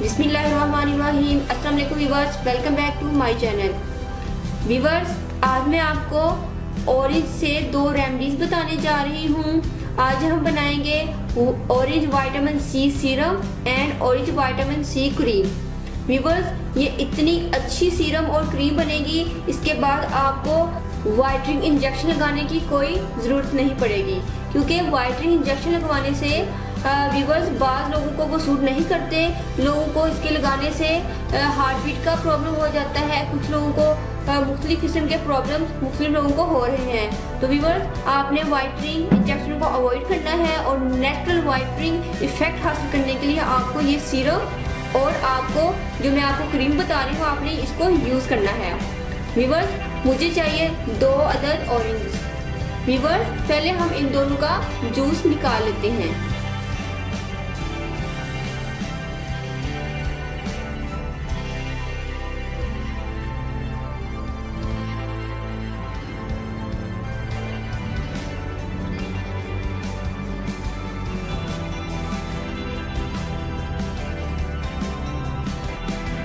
बिस्मिल्लाहिर्रहमानिर्रहीम। अस्सलाम वालेकुम viewers, welcome back to my channel. Viewers, आज मैं आपको ऑरेंज से 2 रेमेडीज बताने जा रही हूँ। आज हम बनाएंगे orange vitamin C serum and orange vitamin C cream. Viewers, ये इतनी अच्छी सीरम और क्रीम बनेगी, इसके बाद आपको वाइटनिंग इंजेक्शन लगाने की कोई ज़रूरत नहीं पड़ेगी, क्योंकि वाइटनिंग इंजेक्शन लगवाने से व्यूअर्स बाज़ लोगों को वो सूट नहीं करते। लोगों को इसके लगाने से हार्ट बीट का प्रॉब्लम हो जाता है, कुछ लोगों को मुख्तलिफ किस्म के प्रॉब्लम मुख्तलिफ लोगों को हो रहे हैं। तो व्यूअर्स, आपने वाइटनिंग इंजेक्शन को अवॉइड करना है और नेचुरल वाइटनिंग इफेक्ट हासिल करने के लिए आपको ये सीरम और आपको जो मैं आपको क्रीम बता रही हूँ, आपने इसको यूज़ करना है। व्यूअर्स, मुझे चाहिए 2 अदद ऑरेंज। व्यूअर्स, पहले हम इन दोनों का जूस निकाल लेते हैं।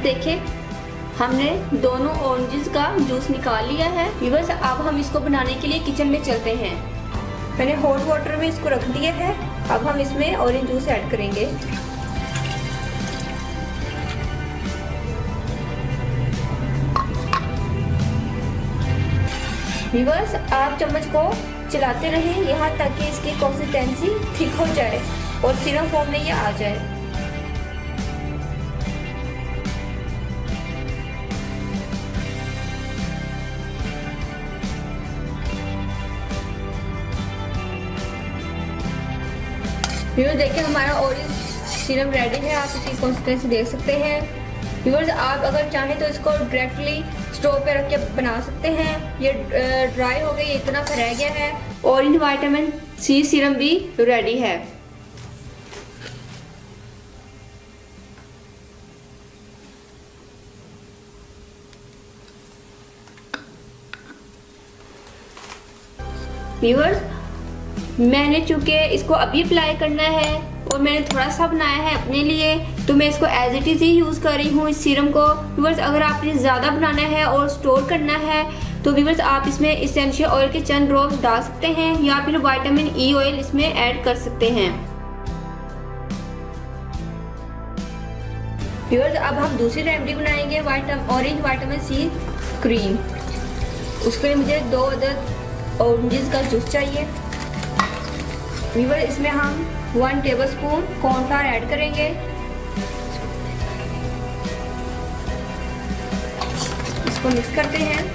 देखिए, हमने दोनों ऑरेंजेस का जूस निकाल लिया है। व्यूअर्स, अब हम इसको बनाने के लिए किचन में चलते हैं। मैंने हॉट वाटर में इसको रख दिया है। अब हम इसमें ऑरेंज जूस ऐड करेंगे। व्यूअर्स, आप चम्मच को चलाते रहें यहाँ तक कि इसकी कंसिस्टेंसी थिक हो जाए और सिरप फॉर्म में ये आ जाए। व्यूअर्स, देखिए हमारा ऑरेंज सीरम रेडी है। आप इसकी कंसिस्टेंसी देख सकते हैं। व्यूअर्स, आप अगर चाहें तो इसको डायरेक्टली स्टोव पे रख के बना सकते हैं। ये ड्राई हो गई, इतना सा रह गया है। ऑरेंज विटामिन सी सीरम भी रेडी है। व्यूअर्स, मैंने चूंकि इसको अभी अप्लाई करना है और मैंने थोड़ा सा बनाया है अपने लिए, तो मैं इसको एज इट इज़ ही यूज़ कर रही हूँ इस सीरम को। व्यूअर्स, अगर आपने ज़्यादा बनाना है और स्टोर करना है तो व्यूअर्स आप इसमें एसेंशियल ऑयल के चंद ड्रॉप्स डाल सकते हैं या फिर विटामिन ई ऑयल इसमें ऐड कर सकते हैं। व्यूअर्स, अब हम दूसरी रेमेडी बनाएंगे ऑरेंज विटामिन सी क्रीम। उसके लिए मुझे 2 अदद ऑरेंजेस का जूस चाहिए। व्यूअर्स, इसमें हम 1 टेबलस्पून कॉर्नफ्लावर ऐड करेंगे। इसको मिक्स करते हैं।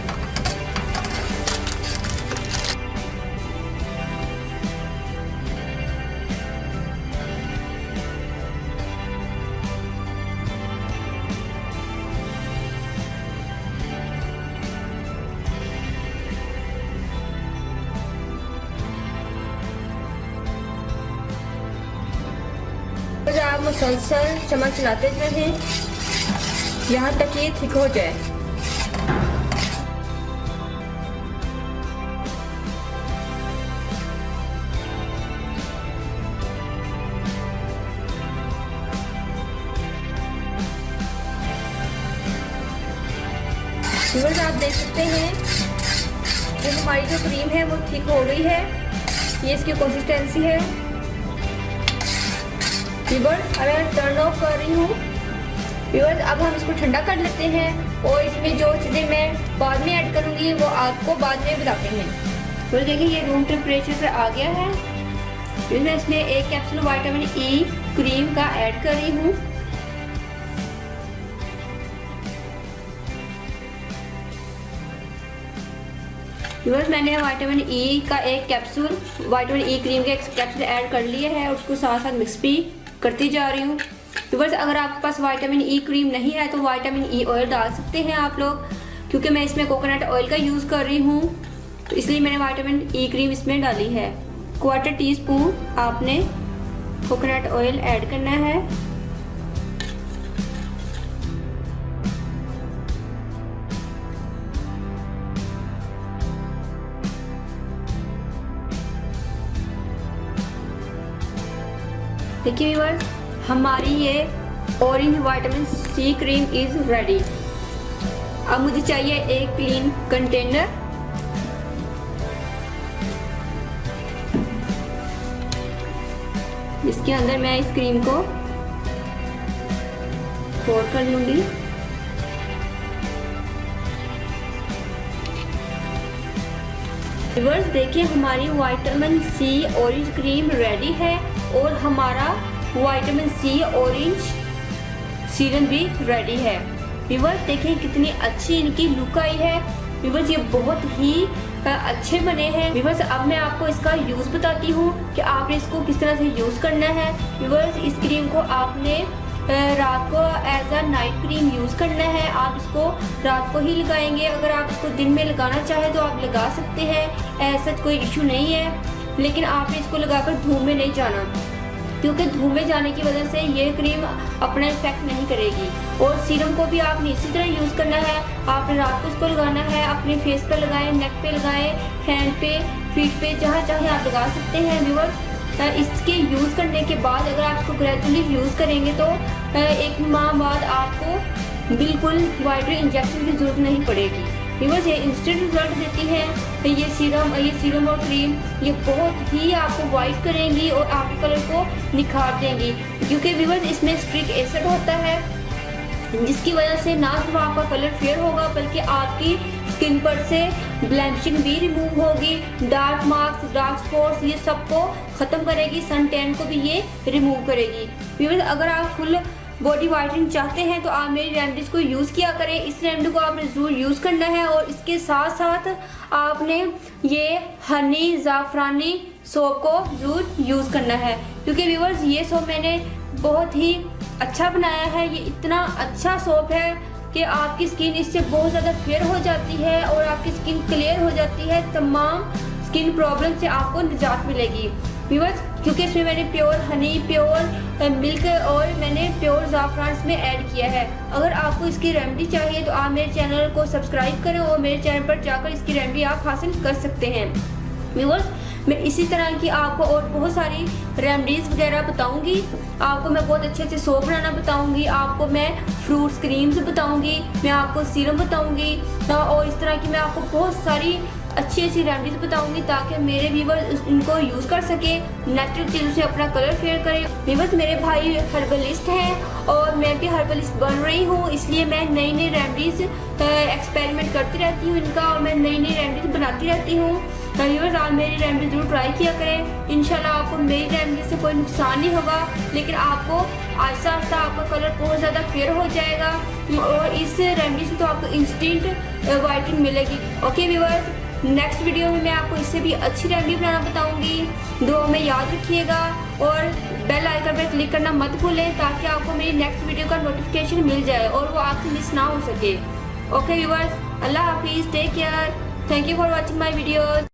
आप मुसलसल चम्मच चलाते रहें यहाँ तक ये थिक हो जाए। व्यूअर्स, आप देख सकते हैं कि हमारी जो क्रीम है वो थिक हो गई है। ये इसकी कंसिस्टेंसी है। व्यूअर्स, अब मैं टर्न ऑफ कर रही हूँ। व्यूअर्स, अब हम इसको ठंडा कर लेते हैं और इसमें जो चीज़ें मैं बाद में ऐड करूँगी वो आपको बाद में बताते हैं। तो देखिए, ये रूम टेम्परेचर पे आ गया है। फिर मैं इसमें 1 कैप्सूल विटामिन ई क्रीम का ऐड कर रही हूँ। व्यूअर्स, मैंने विटामिन ई का 1 कैप्सूल विटामिन ई क्रीम का 1 कैप्सूल ऐड कर लिया है और उसको साथ साथ मिक्स भी करती जा रही हूँ। व्यूअर्स, अगर आपके पास विटामिन ई क्रीम नहीं है तो विटामिन ई ऑयल डाल सकते हैं आप लोग, क्योंकि मैं इसमें कोकोनट ऑयल का यूज़ कर रही हूँ तो इसलिए मैंने विटामिन ई क्रीम इसमें डाली है। 1/4 टीस्पून आपने कोकोनट ऑयल ऐड करना है। देखिए व्यूअर्स, हमारी ये orange vitamin C cream is ready. अब मुझे चाहिए एक क्लीन कंटेनर। इसके अंदर मैं इस क्रीम को पोर कर लूंगी। व्यूअर्स देखिए हमारी vitamin C orange cream ready है और हमारा विटामिन सी ऑरेंज सीरम भी रेडी है। व्यूअर्स देखिए कितनी अच्छी इनकी लुक आई है। व्यूअर्स ये बहुत ही अच्छे बने हैं। व्यूअर्स अब मैं आपको इसका यूज बताती हूँ कि आपने इसको किस तरह से यूज करना है। व्यूअर्स इस क्रीम को आपने रात को as a night cream use करना है। आप इसको रात को ही लगाएंगे। अगर आप इसको दिन में लगाना चाहें तो आप लगा सकते हैं, ऐसा कोई इशू नहीं है। लेकिन आपने इसको लगाकर धूप में नहीं जाना, क्योंकि धूप में जाने की वजह से ये क्रीम अपना इफेक्ट नहीं करेगी। और सीरम को भी आपने इसी तरह यूज करना है। आपने रात को इसको लगाना है, अपने फेस पे लगाएं, नेक पे लगाएं, हैंड पे, फीट पे, जहाँ चाहे आप लगा सकते हैं। व्यूअर्स इसके यूज करने के बाद अगर आप इसको ग्रेजुअली यूज करेंगे तो 1 माह बाद आपको बिल्कुल वाइटनर इंजेक्शन की जरूरत नहीं पड़ेगी। व्यूअर्स ये इंस्टेंट रिजल्ट देती है। ये सीरम और क्रीम ये बहुत ही आपको वाइट करेंगी और आपके कलर को निखार देंगी, क्योंकि व्यूअर्स इसमें स्ट्रिक एसिड होता है, जिसकी वजह से ना सिर्फ आपका कलर फेयर होगा बल्कि आपकी स्किन पर से ब्लैमिशिंग भी रिमूव होगी। डार्क मार्क्स, डार्क स्पॉट्स ये सबको खत्म करेगी। सन टैन को भी ये रिमूव करेगी। व्यूअर्स अगर आप फुल बॉडी वाइटनिंग चाहते हैं तो आप मेरी रेमेडीज को यूज़ किया करें। इस रेमेडी को आपने ज़रूर यूज़ करना है और इसके साथ साथ आपने ये हनी ज़ाफ़रानी सोप को ज़रूर यूज़ करना है, क्योंकि व्यूअर्स ये सोप मैंने बहुत ही अच्छा बनाया है। ये इतना अच्छा सोप है कि आपकी स्किन इससे बहुत ज़्यादा फेयर हो जाती है और आपकी स्किन क्लियर हो जाती है। तमाम स्किन प्रॉब्लम से आपको निजात मिलेगी। व्यूअर्स क्योंकि इसमें मैंने प्योर हनी, प्योर मिल्क और मैंने प्योर ज़ाफ़रान इसमें ऐड किया है। अगर आपको इसकी रेमेडी चाहिए तो आप मेरे चैनल को सब्सक्राइब करें और मेरे चैनल पर जाकर इसकी रेमेडी आप हासिल कर सकते हैं। व्यूअर्स मैं इसी तरह की आपको और बहुत सारी रेमेडीज़ वगैरह बताऊंगी। आपको मैं बहुत अच्छे अच्छे सोप बनाना बताऊंगी, आपको मैं फ्रूट्स क्रीम्स बताऊंगी, मैं आपको सीरम बताऊंगी और इस तरह की मैं आपको बहुत सारी अच्छी अच्छी रेमेडीज बताऊंगी ताकि मेरे व्यूअर्स इनको यूज़ कर सके, नेचुरल चीज़ों से अपना कलर फेयर करें। व्यूअर्स मेरे भाई हर्बलिस्ट हैं और मैं भी हर्बलिस्ट बन रही हूँ, इसलिए मैं नई नई रेमेडीज एक्सपेरिमेंट करती रहती हूँ इनका और मैं नई नई रेमेडीज बनाती रहती हूँ। व्यूअर्स आप मेरी रेमेडी जरूर ट्राई किया करें। इंशाल्लाह आपको मेरी रेमेडी से कोई नुकसान नहीं होगा, लेकिन आपको आहिस्ता आहिस्ता आपका कलर बहुत ज़्यादा फेयर हो जाएगा और इस रेमेडी से तो आपको इंस्टेंट वाइटनिंग मिलेगी। ओके व्यूअर्स नेक्स्ट वीडियो में मैं आपको इससे भी अच्छी रेमेडी बनाना बताऊंगी। दुआ में याद रखिएगा और बेल आइकन पर क्लिक करना मत भूलें ताकि आपको मेरी नेक्स्ट वीडियो का नोटिफिकेशन मिल जाए और वो आपसे मिस ना हो सके। ओके व्यूअर्स अल्लाह हाफिज़, take care, thank you for watching my videos.